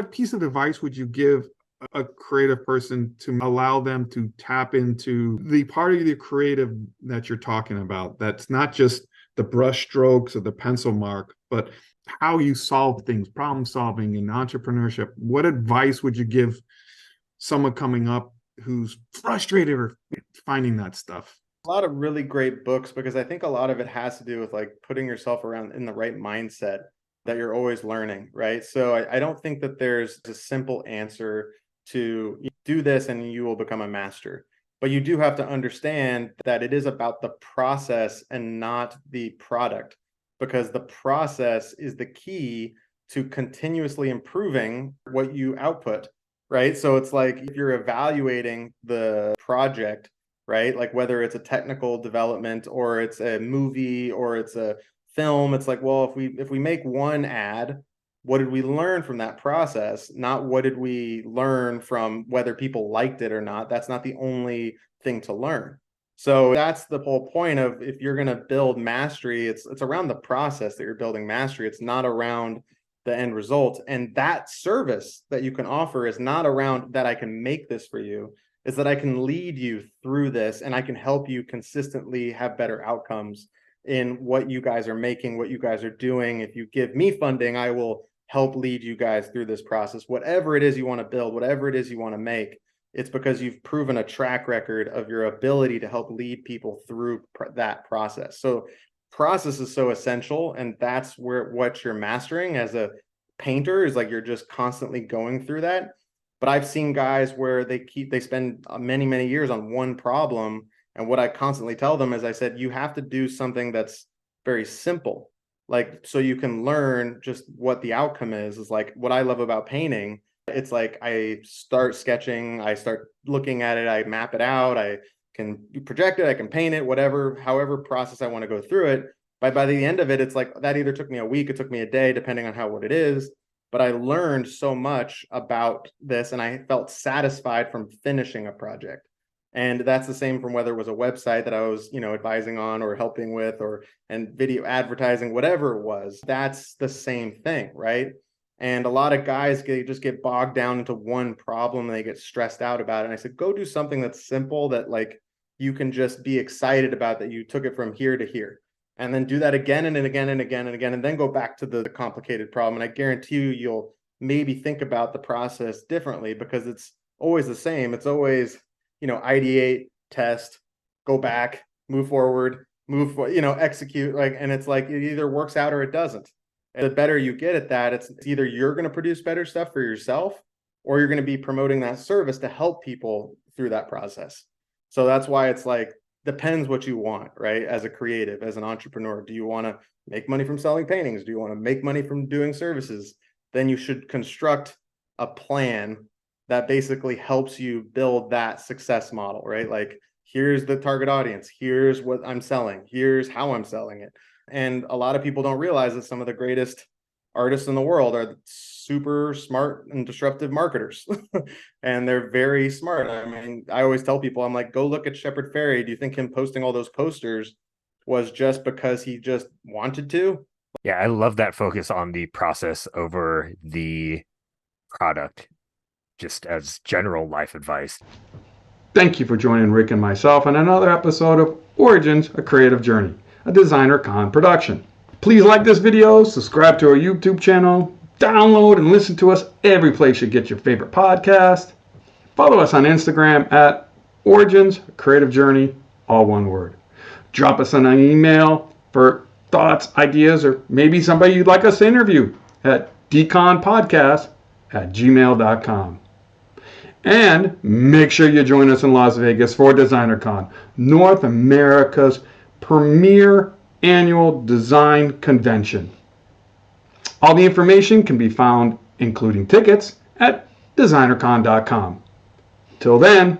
what piece of advice would you give a creative person to allow them to tap into the part of the creative that you're talking about? That's not just the brush strokes or the pencil mark, but how you solve things, problem solving and entrepreneurship. What advice would you give someone coming up who's frustrated or finding that stuff? A lot of really great books, because I think a lot of it has to do with like putting yourself around in the right mindset that you're always learning, right? So I don't think that there's a simple answer to do this and you will become a master. But you do have to understand that it is about the process and not the product, because the process is the key to continuously improving what you output, right? So it's like if you're evaluating the project, right? Like whether it's a technical development or it's a movie or it's a film, it's like, well, if we make one ad, what did we learn from that process? Not what did we learn from whether people liked it or not. That's not the only thing to learn. So that's the whole point of, if you're going to build mastery, it's around the process that you're building mastery. It's not around the end result. And that service that you can offer is not around that I can make this for you, is that I can lead you through this and I can help you consistently have better outcomes in what you guys are making, what you guys are doing. If you give me funding, I will help lead you guys through this process. Whatever it is you want to build, whatever it is you want to make, it's because you've proven a track record of your ability to help lead people through that process. So process is so essential, and that's where what you're mastering as a painter is, like you're just constantly going through that. But I've seen guys where they spend many, many years on one problem. And what I constantly tell them is, I said, you have to do something that's very simple, like, so you can learn just what the outcome is like what I love about painting. It's like I start sketching, I start looking at it, I map it out, I can project it, I can paint it, whatever, however process I want to go through it. By the end of it, it's like that either took me a week, it took me a day, depending on what it is. But I learned so much about this and I felt satisfied from finishing a project. And that's the same from whether it was a website that I was, advising on or helping with, and video advertising, whatever it was. That's the same thing, right? And a lot of guys just get bogged down into one problem and they get stressed out about it. And I said, go do something that's simple, that like you can just be excited about, that you took it from here to here. And then do that again and again and again and again, and then go back to the complicated problem. And I guarantee you'll maybe think about the process differently, because it's always the same. It's always, ideate, test, go back, move forward, execute, and it's like it either works out or it doesn't. And the better you get at that, it's either you're going to produce better stuff for yourself, or you're going to be promoting that service to help people through that process. So that's why it's like, depends what you want, right? As a creative, as an entrepreneur, do you want to make money from selling paintings? Do you want to make money from doing services? Then you should construct a plan that basically helps you build that success model, right? Like, here's the target audience, here's what I'm selling, here's how I'm selling it. And a lot of people don't realize that some of the greatest artists in the world are super smart and disruptive marketers. And they're very smart. I mean, I always tell people, I'm like, go look at Shepard Fairey. Do you think him posting all those posters was just because he just wanted to? Yeah, I love that focus on the process over the product, just as general life advice. Thank you for joining Rick and myself on another episode of Origins, A Creative Journey, a DesignerCon production. Please like this video, subscribe to our YouTube channel, download and listen to us every place you get your favorite podcast. Follow us on Instagram at Origins, A Creative Journey, all one word. Drop us an email for thoughts, ideas, or maybe somebody you'd like us to interview at dconpodcast@gmail.com. And make sure you join us in Las Vegas for DesignerCon, North America's premier annual design convention. All the information can be found, including tickets, at designercon.com. Till then,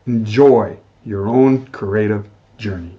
enjoy your own creative journey.